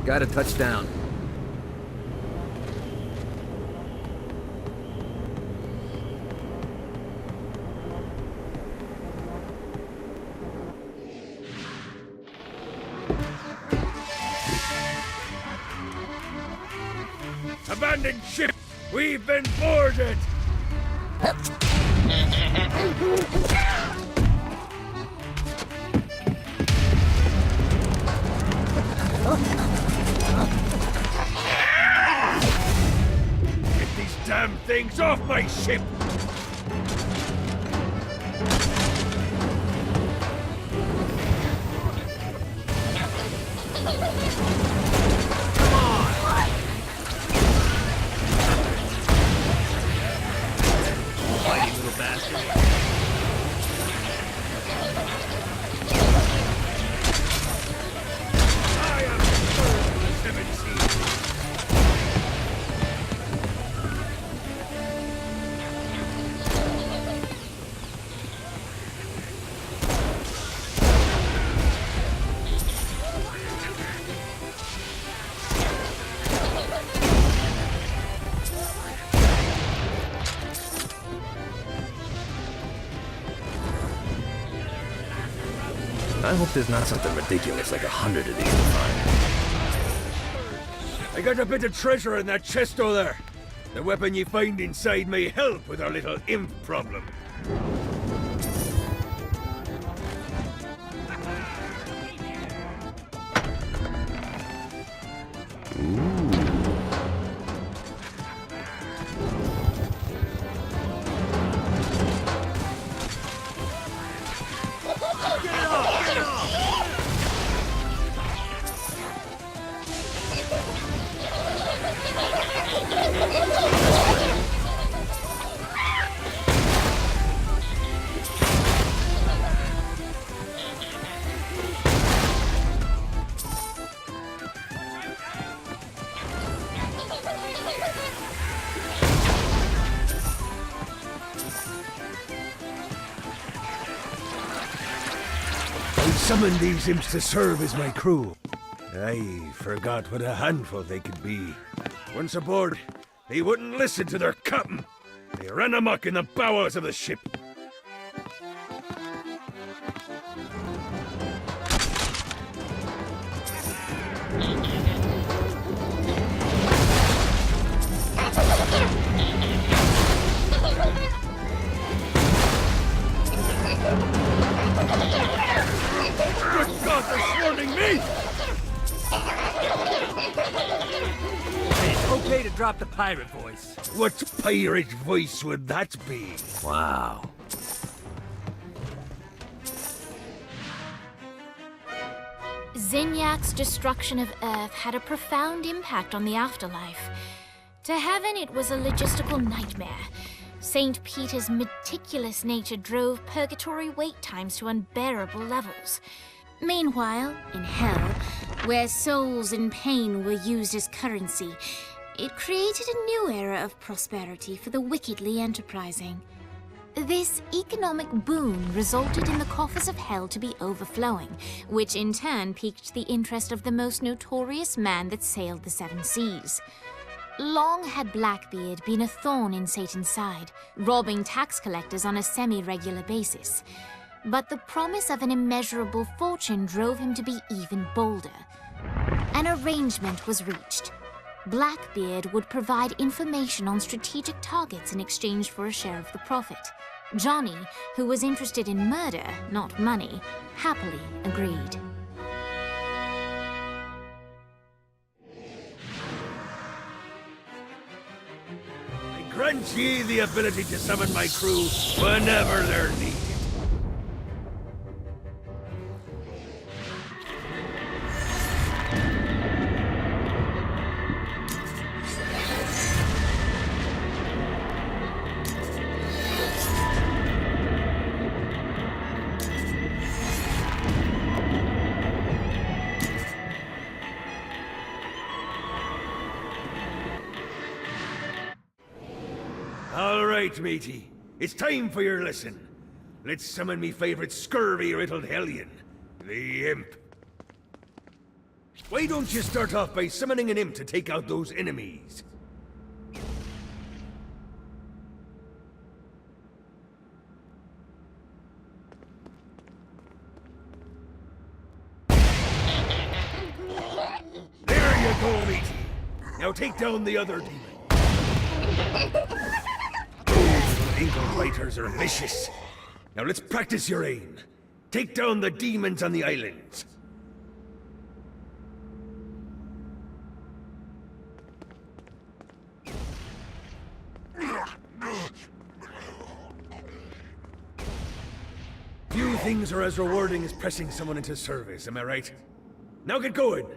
Gotta touch down. Abandoned ship! We've been boarded! Get these damn things off my ship! Fighting little bastard. I am the seven seas. I hope there's not something ridiculous like 100 of these to find. I got a bit of treasure in that chest over there. The weapon you find inside may help with our little imp problem. Summoned these imps to serve as my crew. I forgot what a handful they could be. Once aboard, they wouldn't listen to their captain. They ran amok in the bowels of the ship. Good God, they're swarming me! It's okay to drop the pirate voice. What pirate voice would that be? Wow. Zinyak's destruction of Earth had a profound impact on the afterlife. To heaven, it was a logistical nightmare. St. Peter's meticulous nature drove purgatory wait times to unbearable levels. Meanwhile, in hell, where souls in pain were used as currency, it created a new era of prosperity for the wickedly enterprising. This economic boon resulted in the coffers of hell to be overflowing, which in turn piqued the interest of the most notorious man that sailed the seven seas. Long had Blackbeard been a thorn in Satan's side, robbing tax collectors on a semi-regular basis. But the promise of an immeasurable fortune drove him to be even bolder. An arrangement was reached. Blackbeard would provide information on strategic targets in exchange for a share of the profit. Johnny, who was interested in murder, not money, happily agreed. I grant ye the ability to summon my crew whenever they're needed. All right, matey. It's time for your lesson. Let's summon me favorite scurvy-riddled hellion, the Imp. Why don't you start off by summoning an imp to take out those enemies? There you go, matey. Now take down the other demon. Those ankle biters are vicious. Now let's practice your aim. Take down the demons on the islands. Few things are as rewarding as pressing someone into service, am I right? Now get going.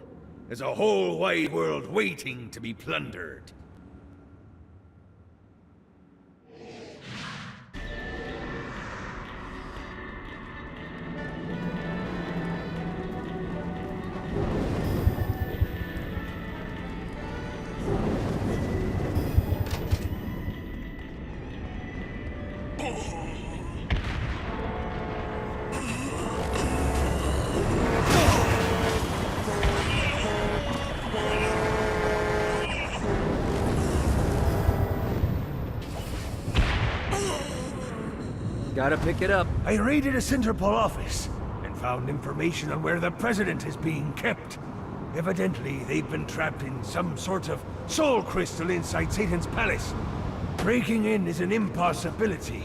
There's a whole wide world waiting to be plundered. Gotta pick it up. I raided a Interpol office and found information on where the president is being kept. Evidently, they've been trapped in some sort of soul crystal inside Satan's palace. Breaking in is an impossibility.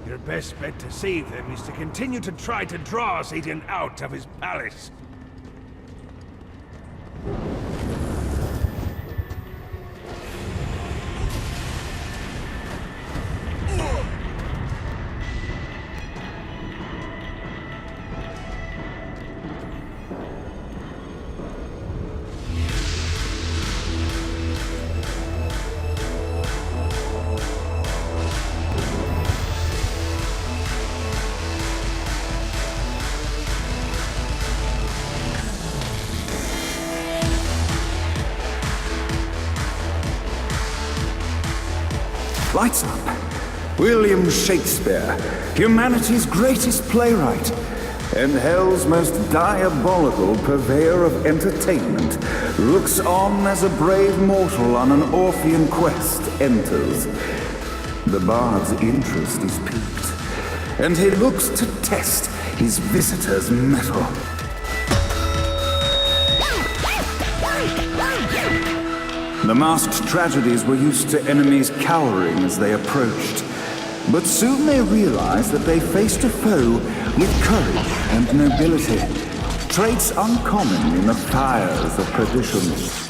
Your best bet to save them is to continue to try to draw Satan out of his palace. Lights up. William Shakespeare, humanity's greatest playwright, and hell's most diabolical purveyor of entertainment, looks on as a brave mortal on an Orphean quest enters. The bard's interest is piqued, and he looks to test his visitor's mettle. The masked tragedies were used to enemies cowering as they approached. But soon they realized that they faced a foe with courage and nobility, traits uncommon in the fires of perdition.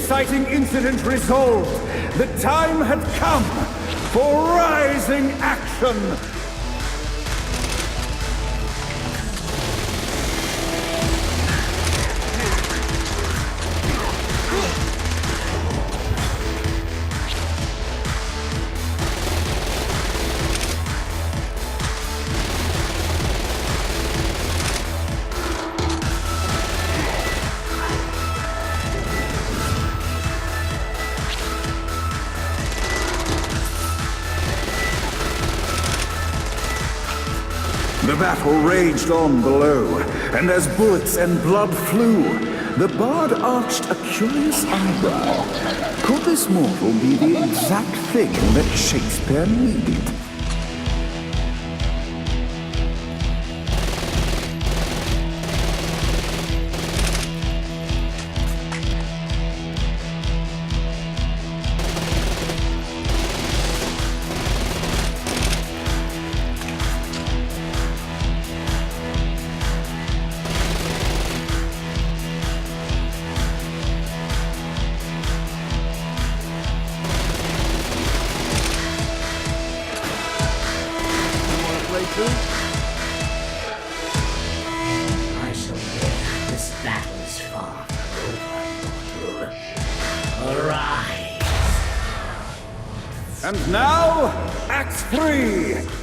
exciting incident resolved, the time had come for rising action! The battle raged on below, and as bullets and blood flew, the bard arched a curious eyebrow. Could this mortal be the exact thing that Shakespeare needed? I shall bear this battle is far from over, mortal. Arise! And now, Act 3!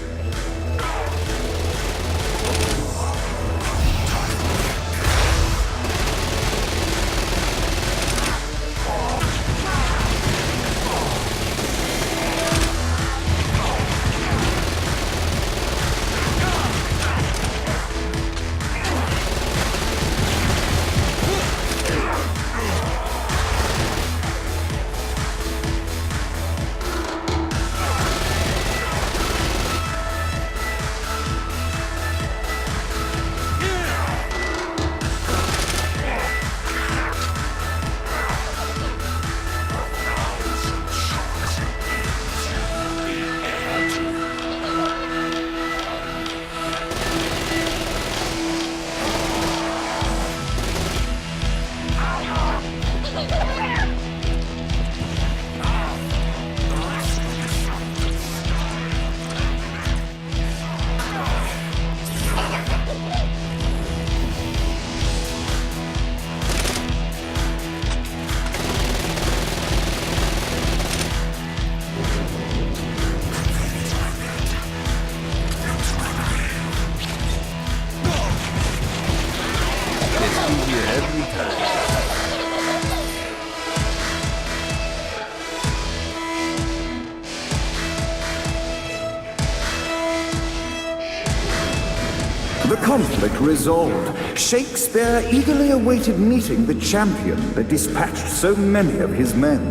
The conflict resolved, Shakespeare eagerly awaited meeting the champion that dispatched so many of his men.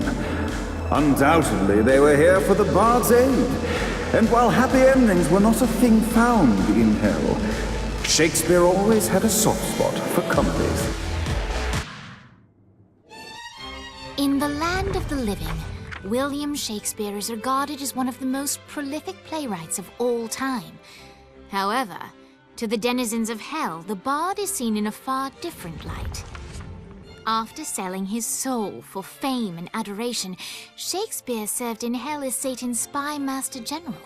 Undoubtedly, they were here for the bard's aid, and while happy endings were not a thing found in hell, Shakespeare always had a soft spot for comedies. In the land of the living, William Shakespeare is regarded as one of the most prolific playwrights of all time. However, to the denizens of hell, the bard is seen in a far different light. After selling his soul for fame and adoration, Shakespeare served in hell as Satan's spy master general.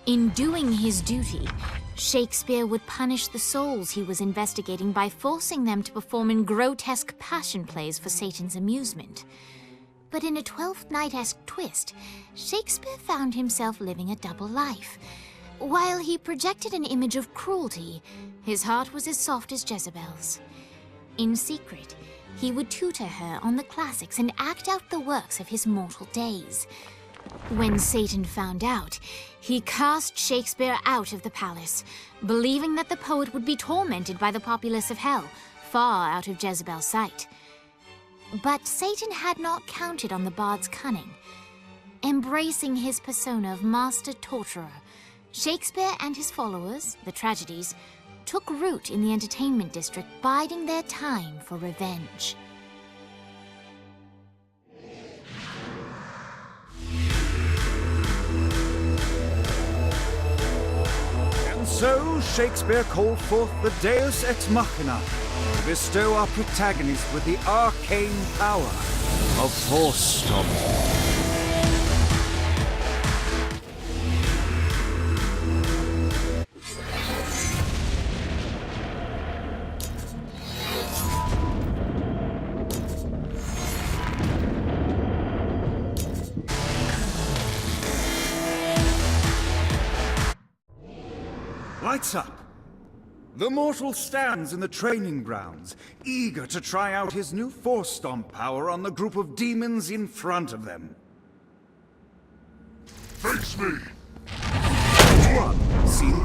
In doing his duty, Shakespeare would punish the souls he was investigating by forcing them to perform in grotesque passion plays for Satan's amusement. But in a Twelfth Night-esque twist, Shakespeare found himself living a double life. While he projected an image of cruelty, his heart was as soft as Jezebel's. In secret, he would tutor her on the classics and act out the works of his mortal days. When Satan found out, he cast Shakespeare out of the palace, believing that the poet would be tormented by the populace of hell, far out of Jezebel's sight. But Satan had not counted on the bard's cunning. Embracing his persona of master torturer, Shakespeare and his followers, the tragedies, took root in the entertainment district, biding their time for revenge. And so Shakespeare called forth the Deus Ex Machina to bestow our protagonist with the arcane power of Force Stomp. Lights up! The mortal stands in the training grounds, eager to try out his new Force Stomp power on the group of demons in front of them. Face me! Act 1, Scene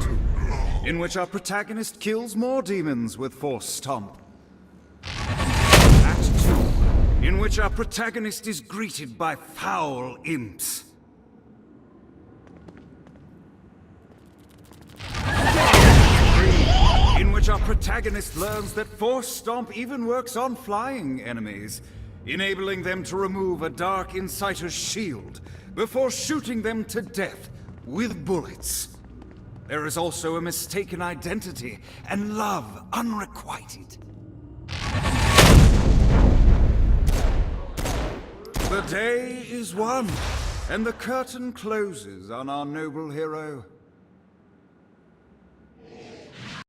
2, in which our protagonist kills more demons with Force Stomp. Act 2, in which our protagonist is greeted by foul imps. In which our protagonist learns that Force Stomp even works on flying enemies, enabling them to remove a Dark Inciter's shield before shooting them to death with bullets. There is also a mistaken identity and love unrequited. The day is won, and the curtain closes on our noble hero.